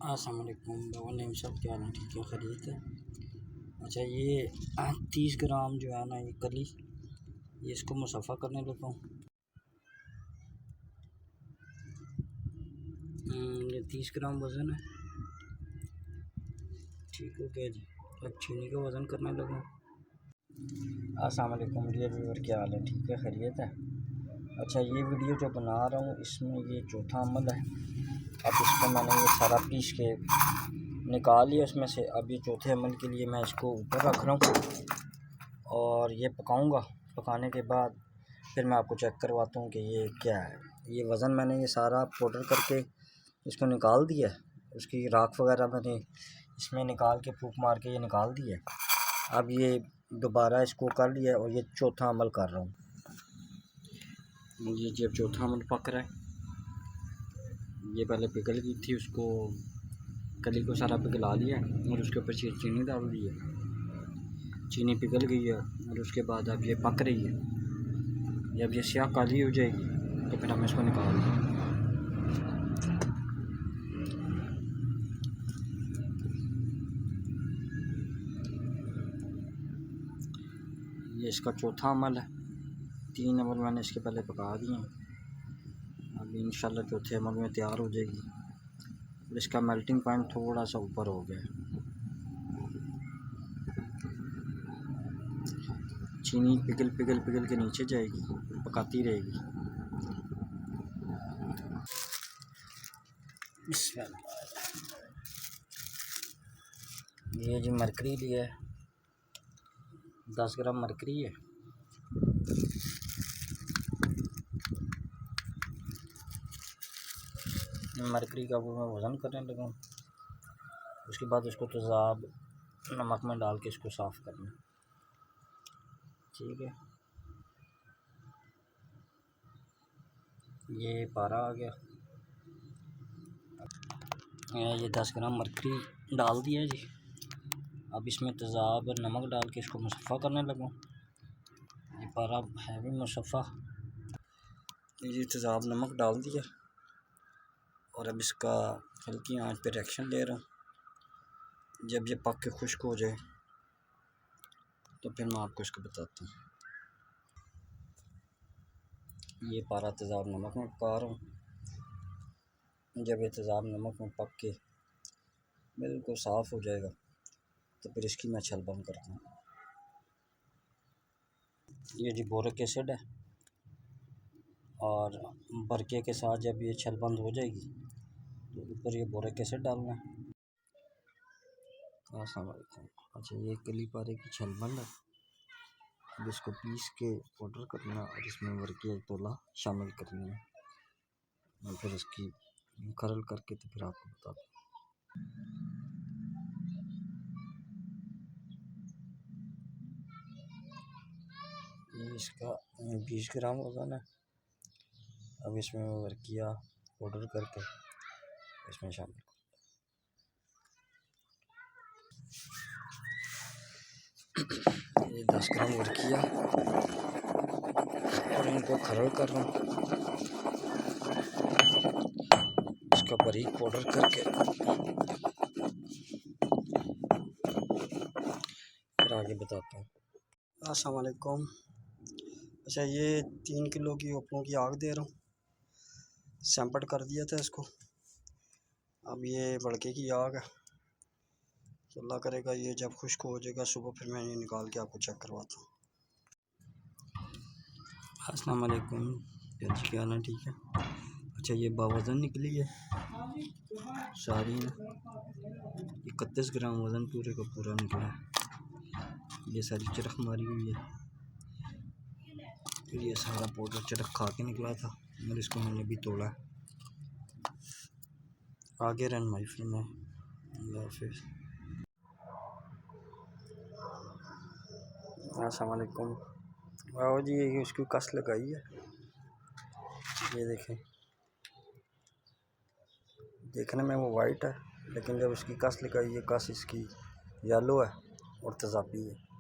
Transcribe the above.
अस्सलाम वालेकुम बाबा नेम साहब, क्या हाल है? ठीक है, खैरियत है। अच्छा, ये 30 ग्राम जो है ना, ये कली, ये इसको मुसफ़ा करने लगा हूँ। ये 30 ग्राम वज़न है। ठीक हो गया जी। अब चीनी का वज़न करने लगा हूँ। अस्सलाम वालेकुम डियर व्यूअर, क्या हाल है? ठीक है, खैरियत है। अच्छा, ये वीडियो जो बना रहा हूँ इसमें ये चौथा अमल है। अब इसको मैंने ये सारा पीस के निकाल लिया इसमें से। अब ये चौथे अमल के लिए मैं इसको ऊपर रख रहा हूँ और ये पकाऊंगा। पकाने के बाद फिर मैं आपको चेक करवाता हूँ कि ये क्या है। ये वज़न मैंने ये सारा पाउडर करके इसको निकाल दिया है। उसकी राख वगैरह मैंने इसमें निकाल के फूंक मार के ये निकाल दिया है। अब ये दोबारा इसको कर लिया और ये चौथा अमल कर रहा हूँ। ये जब चौथा अमल पक रहा है, ये पहले पिघल गई थी, उसको कली को सारा पिघला लिया और उसके ऊपर चीनी डाल दी है। चीनी पिघल गई है और उसके बाद अब ये पक रही है। जब ये स्याह काली हो जाएगी तो फिर हम इसको निकाल दें। ये इसका चौथा अमल है। 3 अमल मैंने इसके पहले पका दिए हैं। अब इंशाल्लाह चौथे अमल में तैयार हो जाएगी। और इसका मेल्टिंग पॉइंट थोड़ा सा ऊपर हो गया है। चीनी पिघल के नीचे जाएगी, पकाती रहेगी। ये जी मरकरी लिया है, 10 ग्राम मरकरी है। मरकरी का वो मैं वज़न करने लगा हूँ। उसके बाद उसको तेज़ाब नमक में डाल के इसको साफ़ करना। ठीक है, ये पारा आ गया। ये 10 ग्राम मरकरी डाल दिया जी। अब इसमें तेज़ाब और नमक डाल के इसको मुसफ़ा करने लगा। ये पारा है भी मुसफ़ा। ये तेज़ाब नमक डाल दिया और अब इसका हल्की आंच पे रिएक्शन ले रहा हूँ। जब ये पक के खुश्क हो जाए तो फिर मैं आपको इसको बताता हूँ। ये पारा तेज़ाब नमक में पका रहा हूँ। जब ये तेज़ाब नमक में पक के बिल्कुल साफ़ हो जाएगा तो फिर इसकी मैं छल बंद करता हूँ। ये जी बोरिक एसिड है और बरके के साथ जब ये छल बंद हो जाएगी तो ऊपर ये बोरिक एसिड डालना है। अस्सलाम वालेकुम। अच्छा, ये कली पारे की छल बंद है। अब इसको पीस के पाउडर करना और इसमें वर्की एक तोला शामिल करनी है और फिर इसकी करल करके तो फिर आपको बताता हूँ। ये इसका 20 ग्राम वज़न है। अब इसमें वर्किया पाउडर करके इसमें शामिल ये 10 ग्राम वर्किया और इनको खरल कर रहा हूँ। इसका बारीक पाउडर करके फिर आगे बताता हूँ। अस्सलाम वालेकुम। अच्छा, ये 3 किलो की उपलों की आग दे रहा हूँ। सैंपट कर दिया था इसको। अब ये बड़के की आग है, तो अल्लाह करेगा ये जब खुश्क हो जाएगा सुबह फिर मैं ये निकाल के आपको चेक करवाता हूँ। अस्सलाम वालेकुम, क्या हाल है? ठीक है। अच्छा, ये बावज़न निकली है सारी ना, 31 ग्राम वज़न पूरे का पूरा निकला है। ये सारी चरख मारी हुई है। फिर ये सारा पाउडर चरख खा के निकला था और इसको मैंने भी तोड़ा है। आगे रन माई फिल्म है। अल्लाह हाफिज़। अस्सलाम वालेकुम। आओ जी, ये उसकी कस लगाई है। ये देखें, देखने में वो वाइट है लेकिन जब उसकी कस लगाई है, कस इसकी येलो है और तेज़ाबी है।